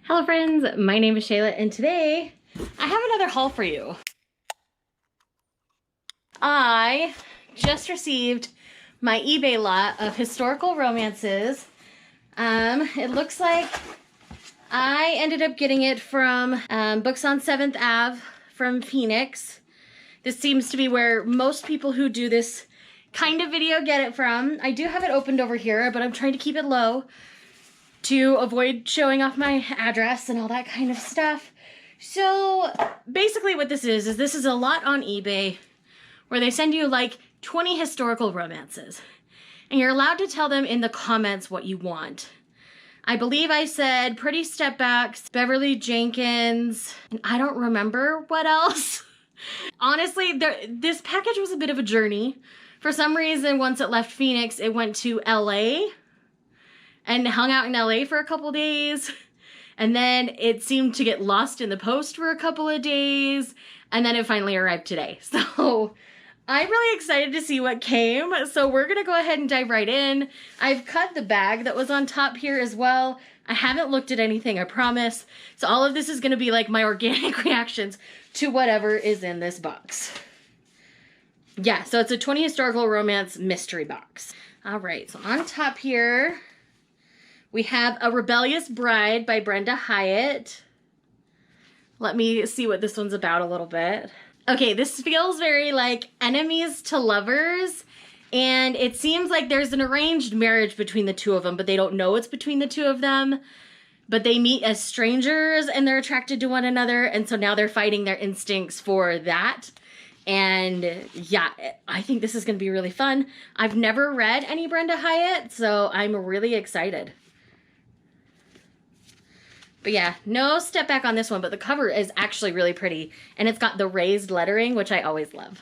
Hello friends, my name is Shayla and today I have another haul for you. I just received my eBay lot of historical romances. It looks like I ended up getting it from Books on 7th Ave from Phoenix. This seems to be where most people who do this kind of video get it from. I do have it opened over here, but I'm trying to keep it low to avoid showing off my address and all that kind of stuff. So basically what this is this is a lot on eBay where they send you like 20 historical romances and you're allowed to tell them in the comments what you want. I believe I said Pretty Stepbacks, Beverly Jenkins, and I don't remember what else. Honestly, this package was a bit of a journey. For some reason, once it left Phoenix, it went to LA and hung out in LA for a couple days. And then it seemed to get lost in the post for a couple of days. And then it finally arrived today. So I'm really excited to see what came. So we're gonna go ahead and dive right in. I've cut the bag that was on top here as well. I haven't looked at anything, I promise. So all of this is gonna be like my organic reactions to whatever is in this box. Yeah, so it's a 20 historical romance mystery box. All right, so on top here, we have A Rebellious Bride by Brenda Hyatt. Let me see what this one's about a little bit. Okay, this feels very like enemies to lovers, and it seems like there's an arranged marriage between the two of them, but they don't know it's between the two of them. But they meet as strangers and they're attracted to one another, and so now they're fighting their instincts for that. And yeah, I think this is gonna be really fun. I've never read any Brenda Hyatt, so I'm really excited. But yeah, no step back on this one, but the cover is actually really pretty. And it's got the raised lettering, which I always love.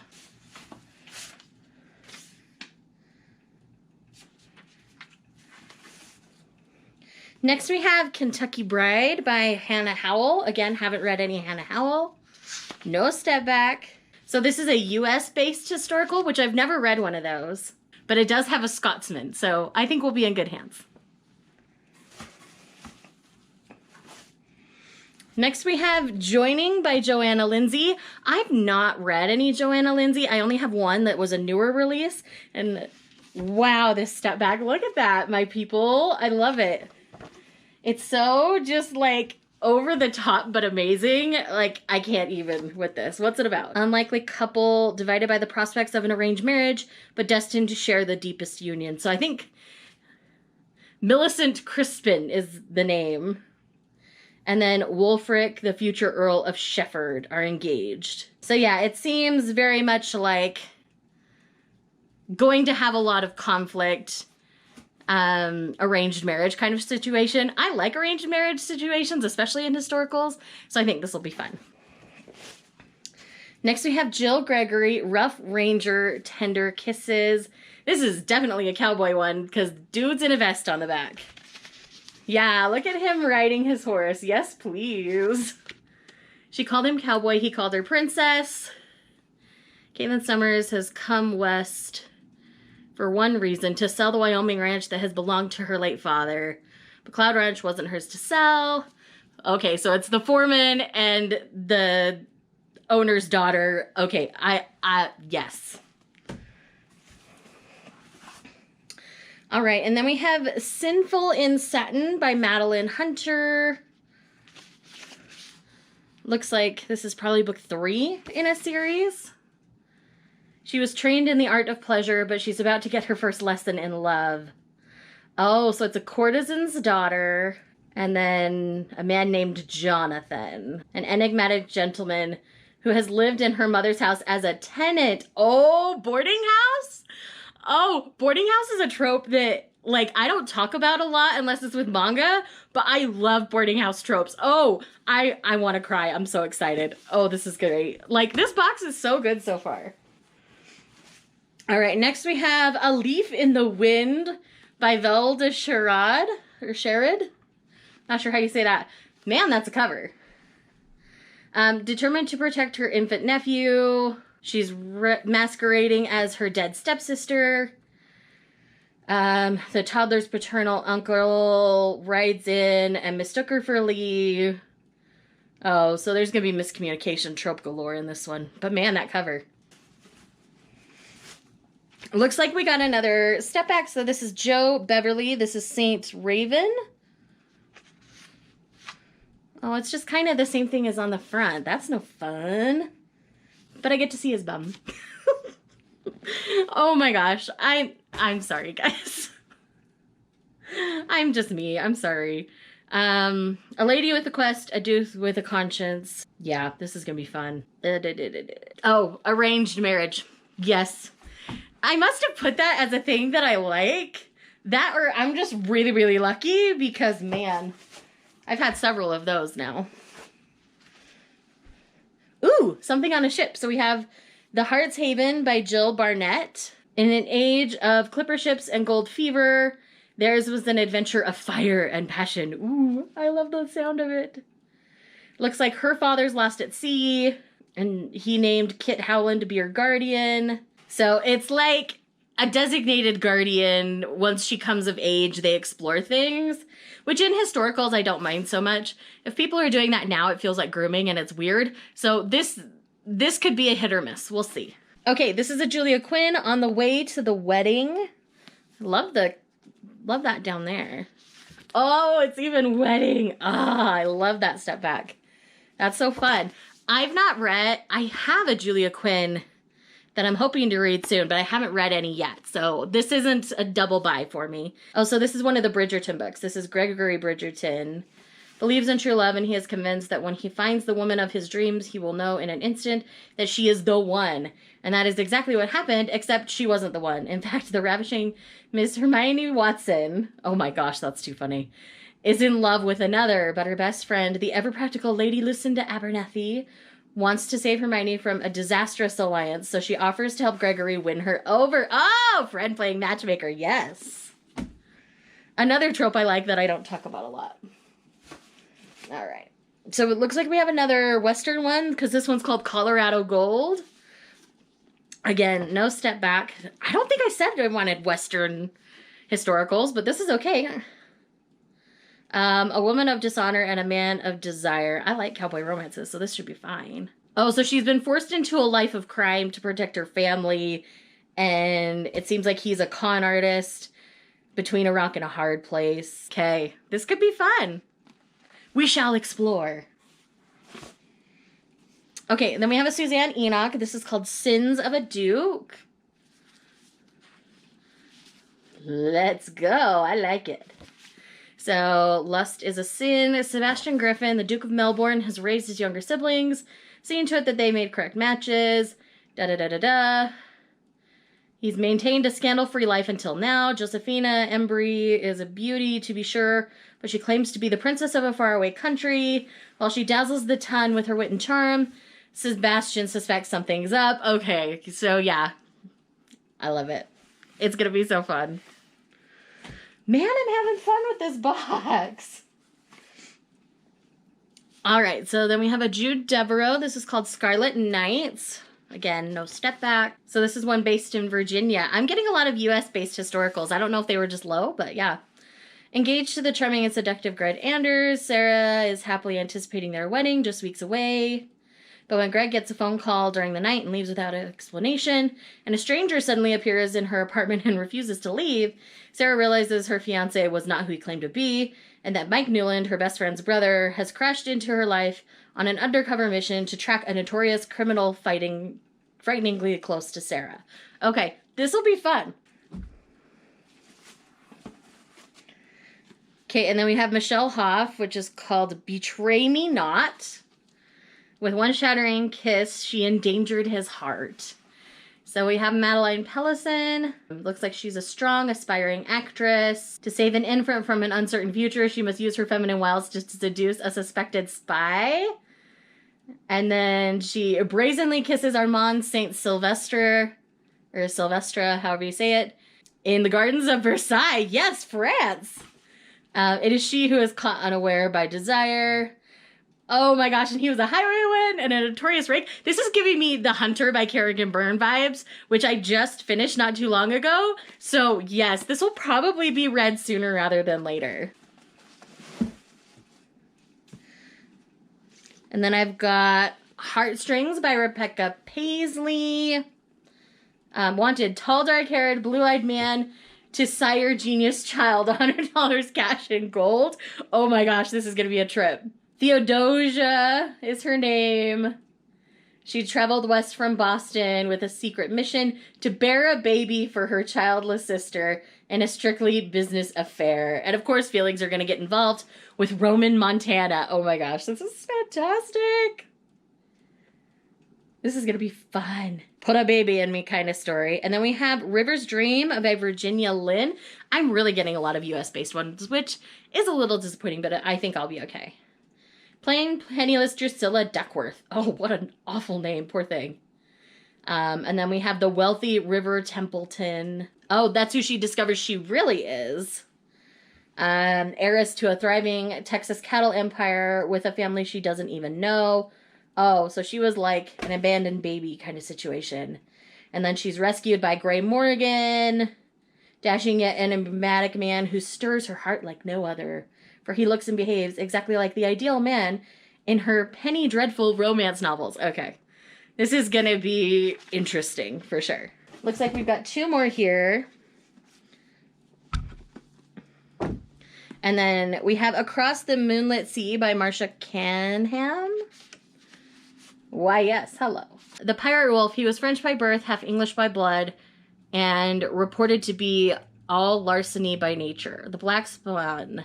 Next we have Kentucky Bride by Hannah Howell. Again, haven't read any Hannah Howell. No step back. So this is a US-based historical, which I've never read one of those. But it does have a Scotsman, so I think we'll be in good hands. Next we have Joining by Joanna Lindsey. I've not read any Joanna Lindsey. I only have one that was a newer release. And wow, this step back. Look at that, my people. I love it. It's so just like over the top but amazing. Like I can't even with this. What's it about? Unlikely couple divided by the prospects of an arranged marriage but destined to share the deepest union. So I think Millicent Crispin is the name. And then Wulfric, the future Earl of Shefford, are engaged. So yeah, it seems very much like going to have a lot of conflict, arranged marriage kind of situation. I like arranged marriage situations, especially in historicals, so I think this will be fun. Next we have Jill Gregory, Rough Ranger, Tender Kisses. This is definitely a cowboy one because dude's in a vest on the back. Yeah, look at him riding his horse. Yes, please. She called him cowboy. He called her princess. Caitlin Summers has come west for one reason, to sell the Wyoming ranch that has belonged to her late father. But Cloud Ranch wasn't hers to sell. Okay, so it's the foreman and the owner's daughter. Okay, yes. All right, and then we have Sinful in Satin by Madeline Hunter. Looks like this is probably book 3 in a series. She was trained in the art of pleasure, but she's about to get her first lesson in love. Oh, so it's a courtesan's daughter, and then a man named Jonathan, an enigmatic gentleman who has lived in her mother's house as a tenant. Oh, boarding house? Oh, boarding house is a trope that, like, I don't talk about a lot unless it's with manga, but I love boarding house tropes. Oh, I want to cry. I'm so excited. Oh, this is great. Like, this box is so good so far. All right, next we have A Leaf in the Wind by Vel de Sherrod, or Sherrod? Not sure how you say that. Man, that's a cover. Determined to protect her infant nephew. She's masquerading as her dead stepsister. The toddler's paternal uncle rides in and mistook her for Lee. Oh, so there's going to be miscommunication trope galore in this one. But man, that cover. Looks like we got another step back. So this is Joe Beverly. This is Saint Raven. Oh, it's just kind of the same thing as on the front. That's no fun. But I get to see his bum. Oh my gosh. I'm sorry, guys. I'm just me. I'm sorry. A lady with a quest, a dude with a conscience. Yeah, this is gonna be fun. Oh, arranged marriage. Yes. I must have put that as a thing that I like. That or I'm just really, really lucky because, man, I've had several of those now. Ooh, something on a ship. So we have The Heart's Haven by Jill Barnett. In an age of clipper ships and gold fever, theirs was an adventure of fire and passion. Ooh, I love the sound of it. Looks like her father's lost at sea, and he named Kit Howland to be her guardian. So it's like a designated guardian. Once she comes of age, they explore things, which in historicals I don't mind so much. If people are doing that now, it feels like grooming and it's weird. So this could be a hit or miss. We'll see. Okay, this is a Julia Quinn on the way to the wedding. Love that down there. Oh, it's even wedding. Ah, I love that step back. That's so fun. I have a Julia Quinn that I'm hoping to read soon, but I haven't read any yet. So this isn't a double buy for me. Oh, so this is one of the Bridgerton books. This is Gregory Bridgerton. Believes in true love, and he is convinced that when he finds the woman of his dreams, he will know in an instant that she is the one. And that is exactly what happened, except she wasn't the one. In fact, the ravishing Miss Hermione Watson, oh my gosh, that's too funny, is in love with another, but her best friend, the ever-practical Lady Lucinda Abernethy, wants to save Hermione from a disastrous alliance, so she offers to help Gregory win her over. Oh, friend playing matchmaker, yes. Another trope I like that I don't talk about a lot. All right. So it looks like we have another Western one, because this one's called Colorado Gold. Again, no step back. I don't think I said I wanted Western historicals, but this is okay. A woman of dishonor and a man of desire. I like cowboy romances, so this should be fine. Oh, so she's been forced into a life of crime to protect her family, and it seems like he's a con artist between a rock and a hard place. Okay, this could be fun. We shall explore. Okay, and then we have a Suzanne Enoch. This is called Sins of a Duke. Let's go. I like it. So, lust is a sin. Sebastian Griffin, the Duke of Melbourne, has raised his younger siblings, seeing to it that they made correct matches. Da-da-da-da-da. He's maintained a scandal-free life until now. Josephina Embry is a beauty, to be sure, but she claims to be the princess of a faraway country. While she dazzles the ton with her wit and charm, Sebastian suspects something's up. Okay, so yeah. I love it. It's gonna be so fun. Man, I'm having fun with this box. All right, so then we have a Jude Devereaux. This is called Scarlet Knights. Again, no step back. So this is one based in Virginia. I'm getting a lot of US-based historicals. I don't know if they were just low, but yeah. Engaged to the charming and seductive Greg Anders, Sarah is happily anticipating their wedding just weeks away. But when Greg gets a phone call during the night and leaves without an explanation, and a stranger suddenly appears in her apartment and refuses to leave, Sarah realizes her fiancé was not who he claimed to be, and that Mike Newland, her best friend's brother, has crashed into her life on an undercover mission to track a notorious criminal frighteningly close to Sarah. Okay, this will be fun. Okay, and then we have Michelle Hoff, which is called Betray Me Not. With one shattering kiss, she endangered his heart. So we have Madeline Pellison. Looks like she's a strong, aspiring actress. To save an infant from an uncertain future, she must use her feminine wiles to seduce a suspected spy. And then she brazenly kisses Armand Saint Sylvestre, or Sylvestre, however you say it, in the gardens of Versailles. Yes, France! It is she who is caught unaware by desire. Oh my gosh, and he was a highwayman and a notorious rake. This is giving me the Hunter by Kerrigan Byrne vibes, which I just finished not too long ago. So yes, this will probably be read sooner rather than later. And then I've got Heartstrings by Rebecca Paisley. Wanted tall, dark-haired, blue-eyed man to sire genius child, $100 cash in gold. Oh my gosh, this is going to be a trip. Theodosia is her name. She traveled west from Boston with a secret mission to bear a baby for her childless sister in a strictly business affair. And of course, feelings are going to get involved with Roman, Montana. Oh my gosh, this is fantastic. This is going to be fun. Put a baby in me kind of story. And then we have River's Dream by Virginia Lynn. I'm really getting a lot of US-based ones, which is a little disappointing, but I think I'll be okay. Plain Penniless Drusilla Duckworth. Oh, what an awful name. Poor thing. And then we have the wealthy River Templeton. Oh, that's who she discovers she really is. Heiress to a thriving Texas cattle empire with a family she doesn't even know. Oh, so she was like an abandoned baby kind of situation. And then she's rescued by Gray Morgan, dashing yet enigmatic man who stirs her heart like no other. For he looks and behaves exactly like the ideal man in her penny dreadful romance novels. Okay, this is going to be interesting for sure. Looks like we've got 2 more here. And then we have Across the Moonlit Sea by Marcia Canham. Why, yes, hello. The pirate wolf, he was French by birth, half English by blood, and reported to be all larceny by nature. The Black Swan.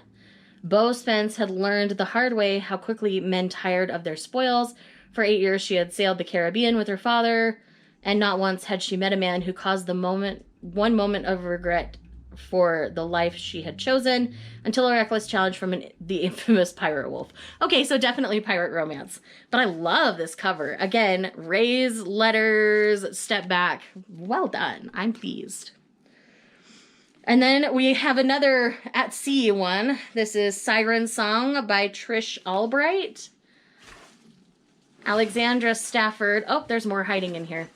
Beau Spence had learned the hard way how quickly men tired of their spoils. For 8 years she had sailed the Caribbean with her father, and not once had she met a man who caused one moment of regret for the life she had chosen, until a reckless challenge from the infamous pirate wolf. Okay, so definitely pirate romance. But I love this cover. Again, raise letters, step back. Well done. I'm pleased. And then we have another at sea one. This is Siren Song by Trish Albright. Alexandra Stafford. Oh, there's more hiding in here.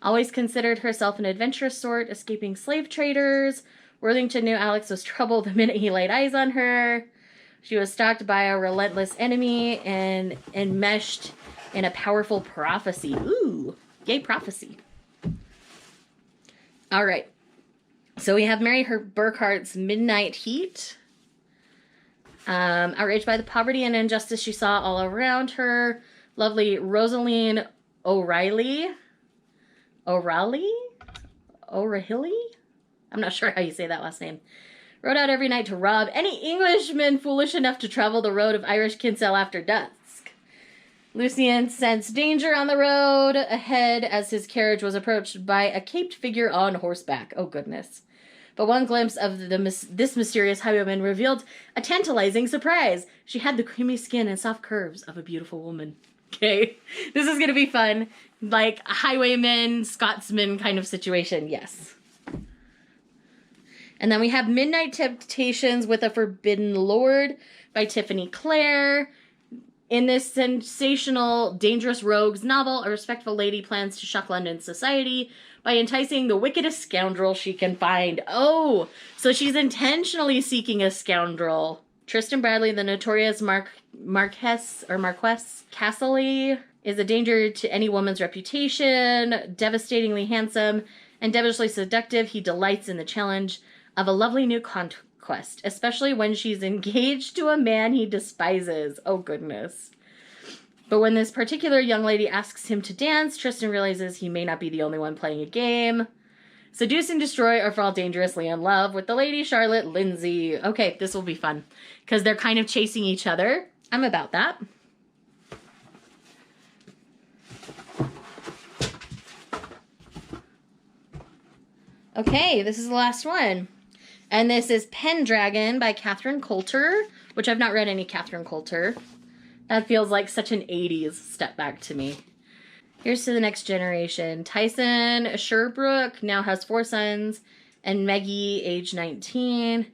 Always considered herself an adventurous sort, escaping slave traders. Worthington knew Alex was trouble the minute he laid eyes on her. She was stalked by a relentless enemy and enmeshed in a powerful prophecy. Ooh, yay prophecy. All right. So we have Mary Burkhart's Midnight Heat. Outraged by the poverty and injustice she saw all around her, lovely Rosaline O'Reilly. I'm not sure how you say that last name. Rode out every night to rob any Englishman foolish enough to travel the road of Irish Kinsale after dusk. Lucian sensed danger on the road ahead as his carriage was approached by a caped figure on horseback. Oh, goodness. But one glimpse of this mysterious highwayman revealed a tantalizing surprise. She had the creamy skin and soft curves of a beautiful woman. Okay, this is going to be fun. Like a highwayman, Scotsman kind of situation, yes. And then we have Midnight Temptations with a Forbidden Lord by Tiffany Clare. In this sensational, dangerous rogues novel, a respectful lady plans to shock London society by enticing the wickedest scoundrel she can find. Oh, so she's intentionally seeking a scoundrel. Tristan Bradley, the notorious Marquess Castley, is a danger to any woman's reputation. Devastatingly handsome and devilishly seductive, he delights in the challenge of a lovely new conquest, especially when she's engaged to a man he despises. Oh, goodness. But when this particular young lady asks him to dance, Tristan realizes he may not be the only one playing a game. Seduce and destroy or fall dangerously in love with the Lady Charlotte Lindsay. Okay, this will be fun because they're kind of chasing each other. I'm about that. Okay, this is the last one. And this is Pendragon by Catherine Coulter, which I've not read any Catherine Coulter. That feels like such an 80s step back to me. Here's to the next generation. Tyson Sherbrooke now has 4 sons, and Maggie, age 19.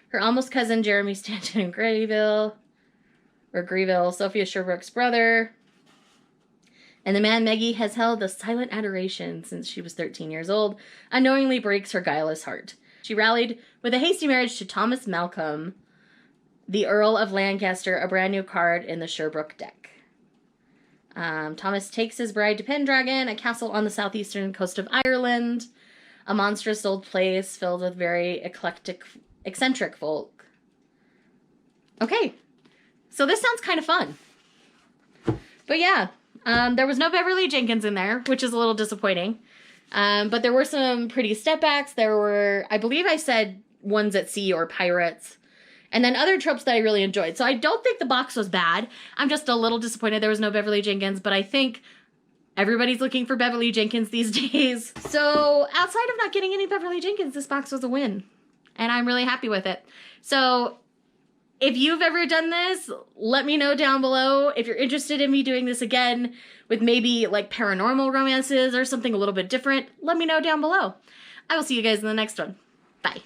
Her almost cousin, Jeremy Stanton in Grayville. or Grieville, Sophia Sherbrooke's brother. And the man Maggie has held a silent adoration since she was 13 years old, unknowingly breaks her guileless heart. She rallied with a hasty marriage to Thomas Malcolm, the Earl of Lancaster, a brand new card in the Sherbrooke deck. Thomas takes his bride to Pendragon, a castle on the southeastern coast of Ireland, a monstrous old place filled with very eccentric folk. Okay, so this sounds kind of fun. But yeah, there was no Beverly Jenkins in there, which is a little disappointing. But there were some pretty stepbacks. There were, I believe I said ones at sea or pirates. And then other tropes that I really enjoyed. So I don't think the box was bad. I'm just a little disappointed there was no Beverly Jenkins, but I think everybody's looking for Beverly Jenkins these days. So outside of not getting any Beverly Jenkins, this box was a win. And I'm really happy with it. So if you've ever done this, let me know down below. If you're interested in me doing this again with maybe like paranormal romances or something a little bit different, let me know down below. I will see you guys in the next one. Bye.